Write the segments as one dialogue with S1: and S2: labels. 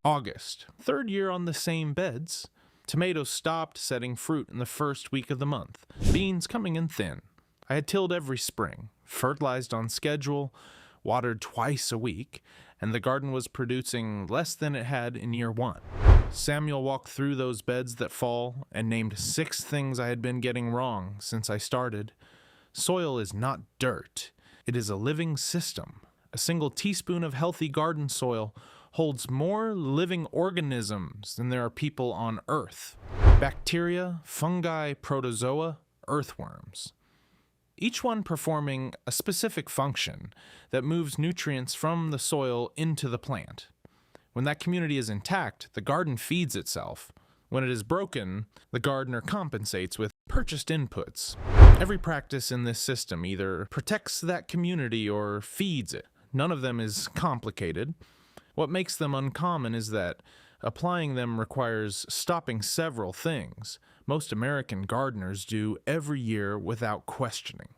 S1: August, third year on the same beds. Tomatoes stopped setting fruit in the first week of the month. Beans coming in thin. I had tilled every spring, fertilized on schedule, watered twice a week, and the garden was producing less than it had in year one. Samuel walked through those beds that fall and named 6 things I had been getting wrong since I started. Soil is not dirt. It is a living system. A single teaspoon of healthy garden soil holds more living organisms than there are people on Earth. Bacteria, fungi, protozoa, earthworms. Each one performing a specific function that moves nutrients from the soil into the plant. When that community is intact, the garden feeds itself. When it is broken, the gardener compensates with purchased inputs. Every practice in this system either protects that community or feeds it. None of them is complicated. What makes them uncommon is that applying them requires stopping several things most American gardeners do every year without questioning.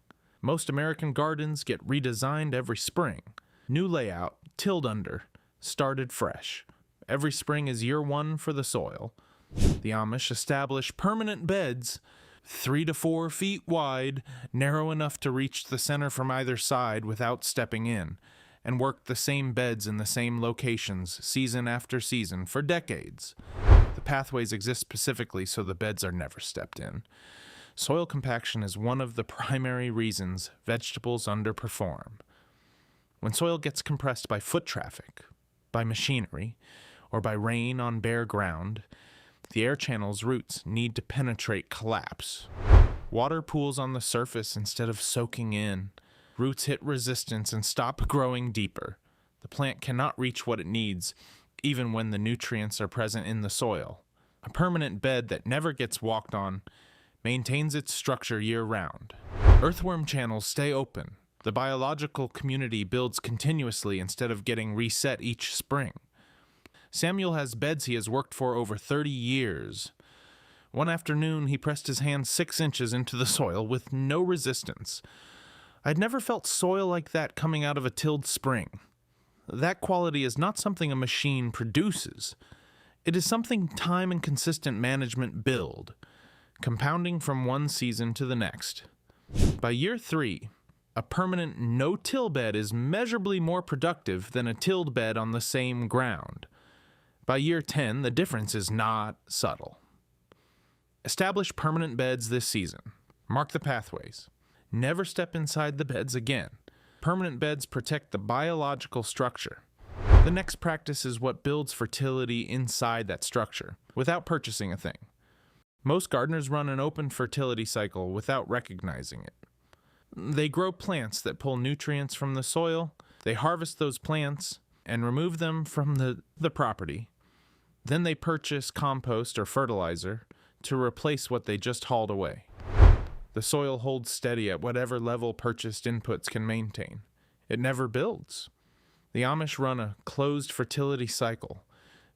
S1: Most American gardens get redesigned every spring. New layout, tilled under, started fresh. Every spring is year one for the soil. The Amish establish permanent beds, 3 to 4 feet wide, narrow enough to reach the center from either side without stepping in, and work the same beds in the same locations season after season for decades. The pathways exist specifically so the beds are never stepped in. Soil compaction is one of the primary reasons vegetables underperform. When soil gets compressed by foot traffic, by machinery, or by rain on bare ground, the air channel's roots need to penetrate collapse. Water pools on the surface instead of soaking in. Roots hit resistance and stop growing deeper. The plant cannot reach what it needs, even when the nutrients are present in the soil. A permanent bed that never gets walked on maintains its structure year-round. Earthworm channels stay open. The biological community builds continuously instead of getting reset each spring. Samuel has beds he has worked for over 30 years. One afternoon, he pressed his hand 6 inches into the soil with no resistance. I'd never felt soil like that coming out of a tilled spring. That quality is not something a machine produces. It is something time and consistent management build, compounding from one season to the next. By year 3, a permanent no-till bed is measurably more productive than a tilled bed on the same ground. By year 10, the difference is not subtle. Establish permanent beds this season. Mark the pathways. Never step inside the beds again. Permanent beds protect the biological structure. The next practice is what builds fertility inside that structure, without purchasing a thing. Most gardeners run an open fertility cycle without recognizing it. They grow plants that pull nutrients from the soil, they harvest those plants and remove them from the property. Then they purchase compost or fertilizer to replace what they just hauled away. The soil holds steady at whatever level purchased inputs can maintain. It never builds. The Amish run a closed fertility cycle.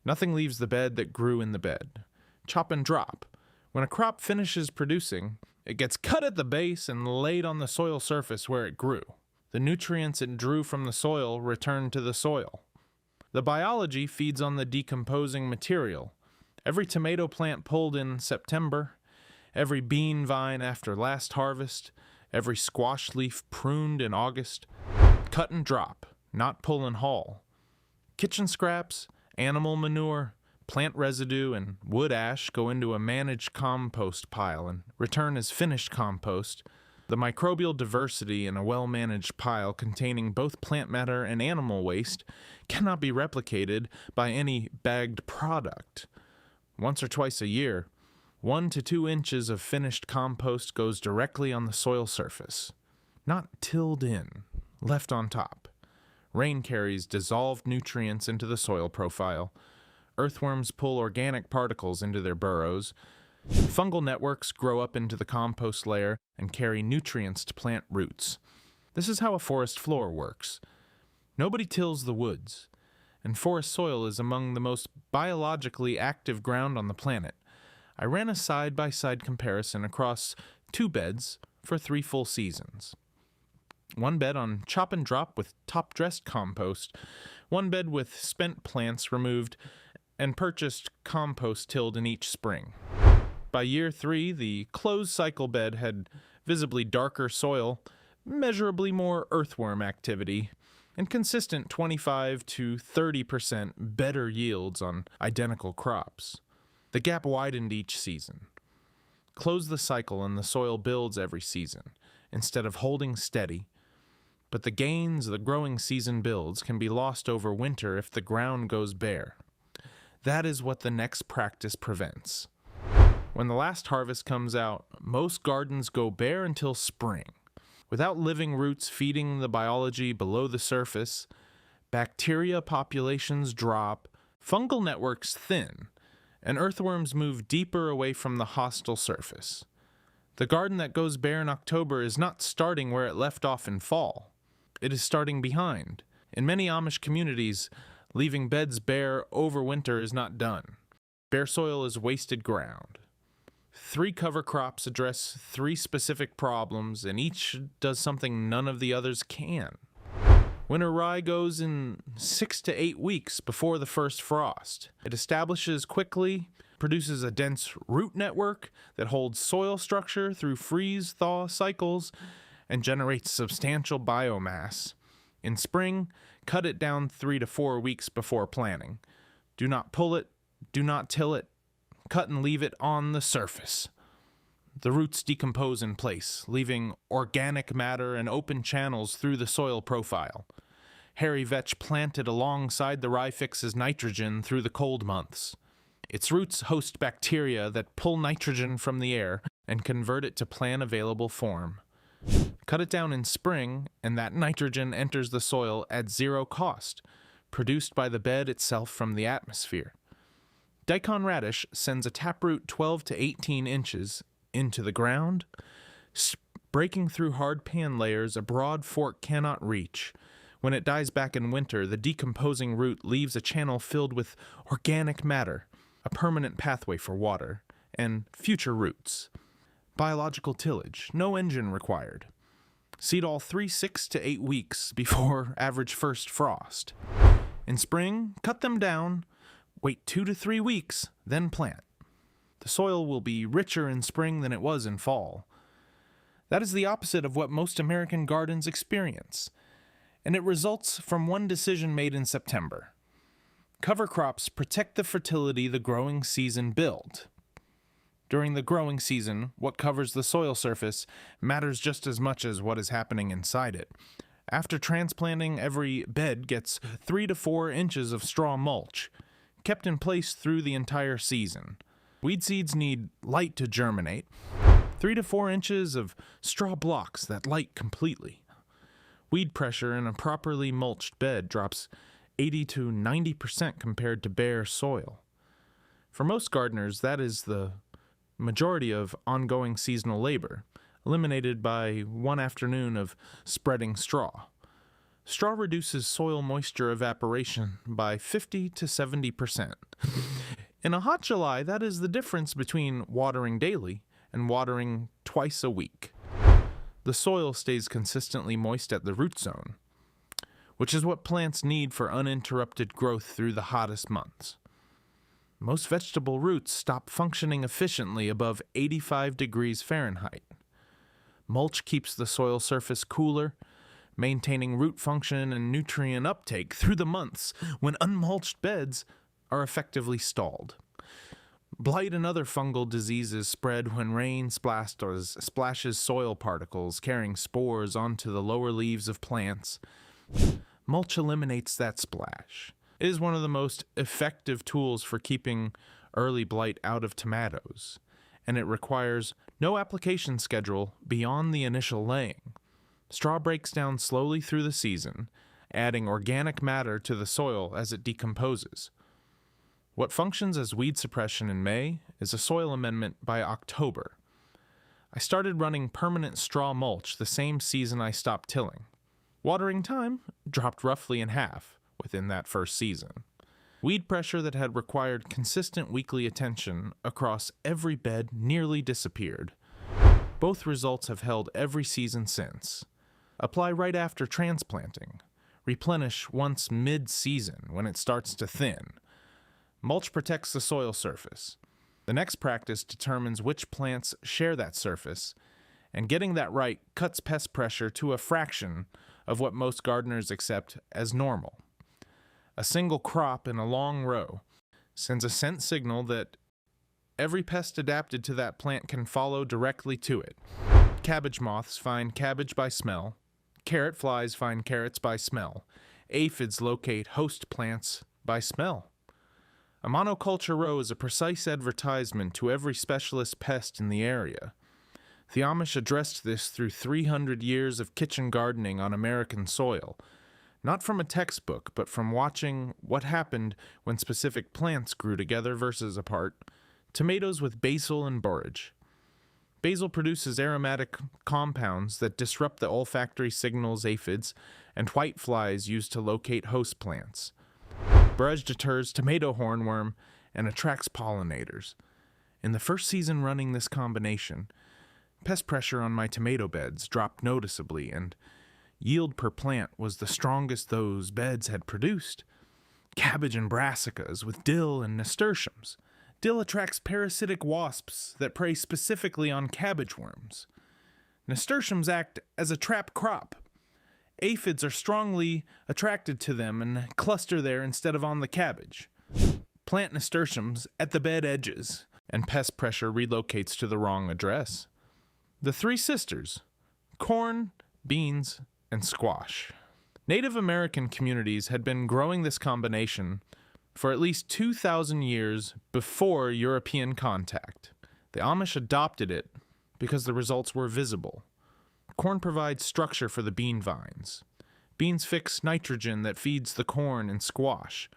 S1: Nothing leaves the bed that grew in the bed. Chop and drop. When a crop finishes producing, it gets cut at the base and laid on the soil surface where it grew. The nutrients it drew from the soil return to the soil. The biology feeds on the decomposing material. Every tomato plant pulled in September, every bean vine after last harvest, every squash leaf pruned in August. Cut and drop, not pull and haul. Kitchen scraps, animal manure, plant residue, and wood ash go into a managed compost pile and return as finished compost. The microbial diversity in a well-managed pile containing both plant matter and animal waste cannot be replicated by any bagged product. Once or twice a year, 1 to 2 inches of finished compost goes directly on the soil surface, not tilled in, left on top. Rain carries dissolved nutrients into the soil profile. Earthworms pull organic particles into their burrows. Fungal networks grow up into the compost layer and carry nutrients to plant roots. This is how a forest floor works. Nobody tills the woods, and forest soil is among the most biologically active ground on the planet. I ran a side-by-side comparison across 2 beds for 3 full seasons. 1 bed on chop and drop with top-dressed compost, 1 bed with spent plants removed and purchased compost tilled in each spring. By year 3, the closed cycle bed had visibly darker soil, measurably more earthworm activity, and consistent 25 to 30% better yields on identical crops. The gap widened each season. Close the cycle and the soil builds every season, instead of holding steady. But the gains the growing season builds can be lost over winter if the ground goes bare. That is what the next practice prevents. When the last harvest comes out, most gardens go bare until spring. Without living roots feeding the biology below the surface, bacteria populations drop, fungal networks thin, and earthworms move deeper away from the hostile surface. The garden that goes bare in October is not starting where it left off in fall. It is starting behind. In many Amish communities, leaving beds bare over winter is not done. Bare soil is wasted ground. 3 cover crops address 3 specific problems, and each does something none of the others can. Winter rye goes in 6 to 8 weeks before the first frost. It establishes quickly, produces a dense root network that holds soil structure through freeze-thaw cycles, and generates substantial biomass. In spring, cut it down 3 to 4 weeks before planting. Do not pull it, do not till it, cut and leave it on the surface. The roots decompose in place, leaving organic matter and open channels through the soil profile. Hairy vetch planted alongside the rye fixes nitrogen through the cold months. Its roots host bacteria that pull nitrogen from the air and convert it to plant-available form. Cut it down in spring, and that nitrogen enters the soil at 0 cost, produced by the bed itself from the atmosphere. Daikon radish sends a taproot 12 to 18 inches into the ground, breaking through hard pan layers a broad fork cannot reach. When it dies back in winter, the decomposing root leaves a channel filled with organic matter, a permanent pathway for water, and future roots. Biological tillage, no engine required. Seed all 6 to 8 weeks before average first frost. In spring, cut them down, wait 2 to 3 weeks, then plant. The soil will be richer in spring than it was in fall. That is the opposite of what most American gardens experience, and it results from one decision made in September. Cover crops protect the fertility the growing season build. During the growing season, what covers the soil surface matters just as much as what is happening inside it. After transplanting, every bed gets 3 to 4 inches of straw mulch, kept in place through the entire season. Weed seeds need light to germinate. 3 to 4 inches of straw blocks that light completely. Weed pressure in a properly mulched bed drops 80 to 90% compared to bare soil. For most gardeners, that is the majority of ongoing seasonal labor, eliminated by one afternoon of spreading straw. Straw reduces soil moisture evaporation by 50 to 70%. In a hot July, that is the difference between watering daily and watering twice a week. The soil stays consistently moist at the root zone, which is what plants need for uninterrupted growth through the hottest months. Most vegetable roots stop functioning efficiently above 85 degrees Fahrenheit. Mulch keeps the soil surface cooler, maintaining root function and nutrient uptake through the months when unmulched beds are effectively stalled. Blight and other fungal diseases spread when rain splashes soil particles, carrying spores onto the lower leaves of plants. Mulch eliminates that splash. It is one of the most effective tools for keeping early blight out of tomatoes, and it requires no application schedule beyond the initial laying. Straw breaks down slowly through the season, adding organic matter to the soil as it decomposes. What functions as weed suppression in May is a soil amendment by October. I started running permanent straw mulch the same season I stopped tilling. Watering time dropped roughly in half within that first season. Weed pressure that had required consistent weekly attention across every bed nearly disappeared. Both results have held every season since. Apply right after transplanting. Replenish once mid-season when it starts to thin. Mulch protects the soil surface. The next practice determines which plants share that surface, and getting that right cuts pest pressure to a fraction of what most gardeners accept as normal. A single crop in a long row sends a scent signal that every pest adapted to that plant can follow directly to it. Cabbage moths find cabbage by smell. Carrot flies find carrots by smell. Aphids locate host plants by smell. A monoculture row is a precise advertisement to every specialist pest in the area. The Amish addressed this through 300 years of kitchen gardening on American soil, not from a textbook, but from watching what happened when specific plants grew together versus apart. Tomatoes with basil and borage. Basil produces aromatic compounds that disrupt the olfactory signals aphids and whiteflies use to locate host plants. Borage deters tomato hornworm and attracts pollinators. In the first season running this combination, pest pressure on my tomato beds dropped noticeably, and yield per plant was the strongest those beds had produced. Cabbage and brassicas with dill and nasturtiums. Dill attracts parasitic wasps that prey specifically on cabbage worms. Nasturtiums act as a trap crop. Aphids are strongly attracted to them and cluster there instead of on the cabbage. Plant nasturtiums at the bed edges, and pest pressure relocates to the wrong address. The three sisters: corn, beans, and squash. Native American communities had been growing this combination for at least 2,000 years before European contact. The Amish adopted it because the results were visible. Corn provides structure for the bean vines. Beans fix nitrogen that feeds the corn and squash.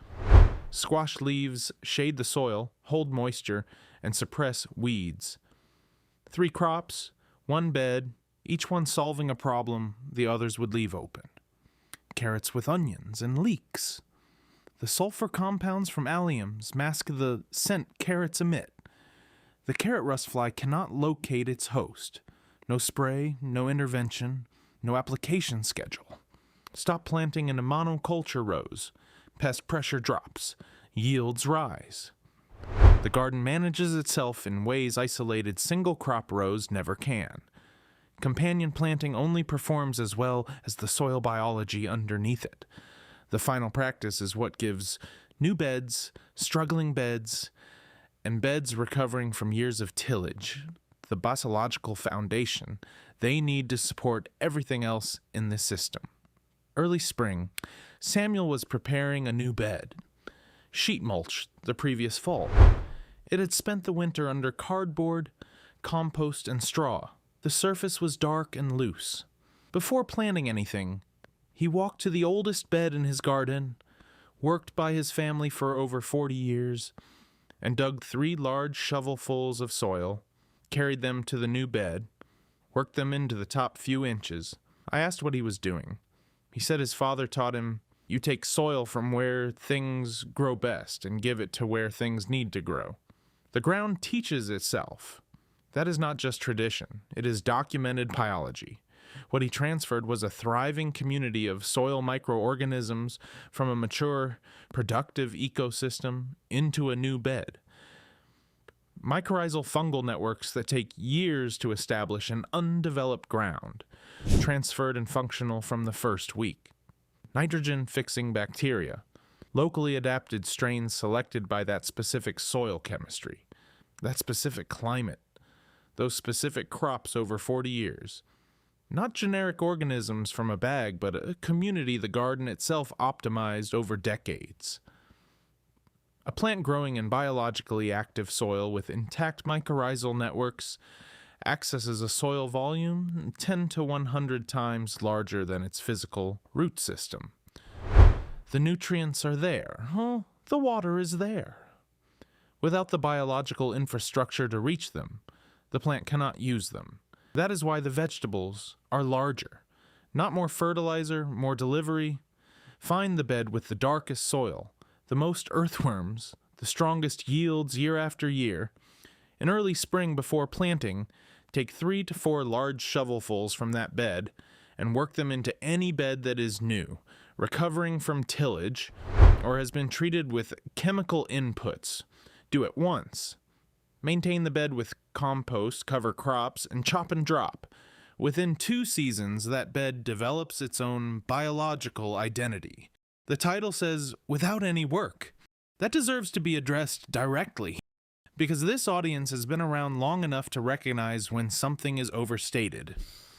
S1: Squash leaves shade the soil, hold moisture, and suppress weeds. 3 crops, 1 bed, each one solving a problem the others would leave open. Carrots with onions and leeks. The sulfur compounds from alliums mask the scent carrots emit. The carrot rust fly cannot locate its host. No spray, no intervention, no application schedule. Stop planting in a monoculture rows. Pest pressure drops. Yields rise. The garden manages itself in ways isolated single crop rows never can. Companion planting only performs as well as the soil biology underneath it. The final practice is what gives new beds, struggling beds, and beds recovering from years of tillage the basilogical foundation they need to support everything else in this system. Early spring, Samuel was preparing a new bed. Sheet mulch the previous fall. It had spent the winter under cardboard, compost, and straw. The surface was dark and loose. Before planting anything, he walked to the oldest bed in his garden, worked by his family for over 40 years, and dug 3 large shovelfuls of soil, carried them to the new bed, worked them into the top few inches. I asked what he was doing. He said his father taught him, you take soil from where things grow best and give it to where things need to grow. The ground teaches itself. That is not just tradition. It is documented biology. What he transferred was a thriving community of soil microorganisms from a mature, productive ecosystem into a new bed. Mycorrhizal fungal networks that take years to establish in undeveloped ground, transferred and functional from the first week. Nitrogen-fixing bacteria, locally adapted strains selected by that specific soil chemistry, that specific climate, those specific crops over 40 years. Not generic organisms from a bag, but a community the garden itself optimized over decades. A plant growing in biologically active soil with intact mycorrhizal networks accesses a soil volume 10 to 100 times larger than its physical root system. The nutrients are there. The water is there. Without the biological infrastructure to reach them, the plant cannot use them. That is why the vegetables are larger. Not more fertilizer, more delivery. Find the bed with the darkest soil, the most earthworms, the strongest yields year after year. In early spring before planting, take 3 to 4 large shovelfuls from that bed and work them into any bed that is new, recovering from tillage, or has been treated with chemical inputs. Do it once. Maintain the bed with compost, cover crops, and chop and drop. Within 2 seasons, that bed develops its own biological identity. The title says, without any work. That deserves to be addressed directly, because this audience has been around long enough to recognize when something is overstated.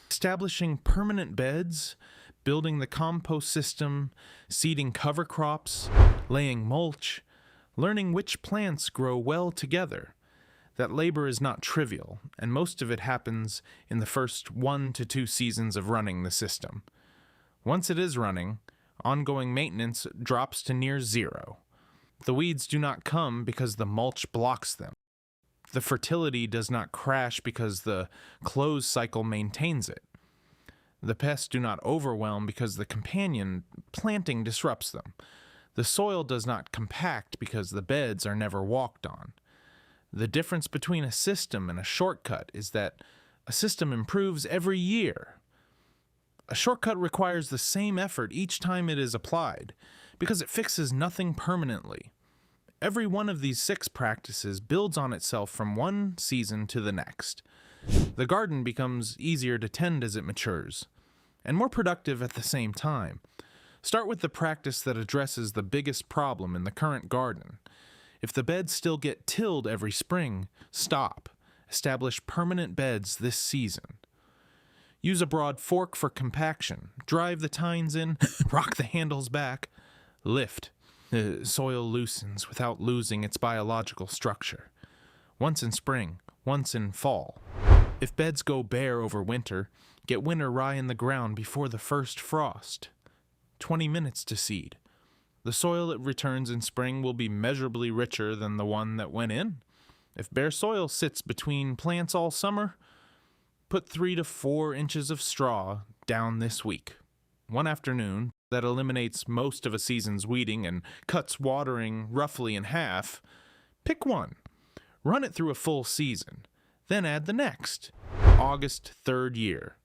S1: Establishing permanent beds, building the compost system, seeding cover crops, laying mulch, learning which plants grow well together. That labor is not trivial, and most of it happens in the first 1 to 2 seasons of running the system. Once it is running, ongoing maintenance drops to near zero. The weeds do not come because the mulch blocks them. The fertility does not crash because the close cycle maintains it. The pests do not overwhelm because the companion planting disrupts them. The soil does not compact because the beds are never walked on. The difference between a system and a shortcut is that a system improves every year. A shortcut requires the same effort each time it is applied, because it fixes nothing permanently. Every one of these 6 practices builds on itself from one season to the next. The garden becomes easier to tend as it matures, and more productive at the same time. Start with the practice that addresses the biggest problem in the current garden. If the beds still get tilled every spring, stop. Establish permanent beds this season. Use a broad fork for compaction. Drive the tines in, rock the handles back, lift. The soil loosens without losing its biological structure. Once in spring, once in fall. If beds go bare over winter, get winter rye in the ground before the first frost. 20 minutes to seed. The soil that returns in spring will be measurably richer than the one that went in. If bare soil sits between plants all summer, put 3 to 4 inches of straw down this week. One afternoon, that eliminates most of a season's weeding and cuts watering roughly in half. Pick one. Run it through a full season. Then add the next. August, 3rd year.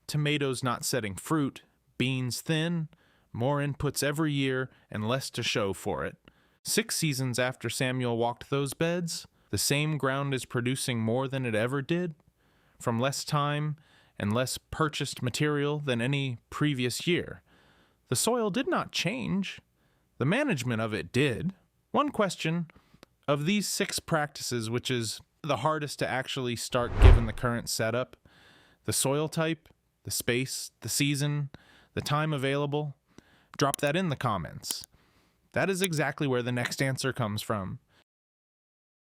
S1: Tomatoes not setting fruit, beans thin, more inputs every year and less to show for it. 6 seasons after Samuel walked those beds, the same ground is producing more than it ever did, from less time and less purchased material than any previous year. The soil did not change. The management of it did. One question, of these 6 practices, which is the hardest to actually start given the current setup, the soil type, the space, the season, the time available, drop that in the comments. That is exactly where the next answer comes from.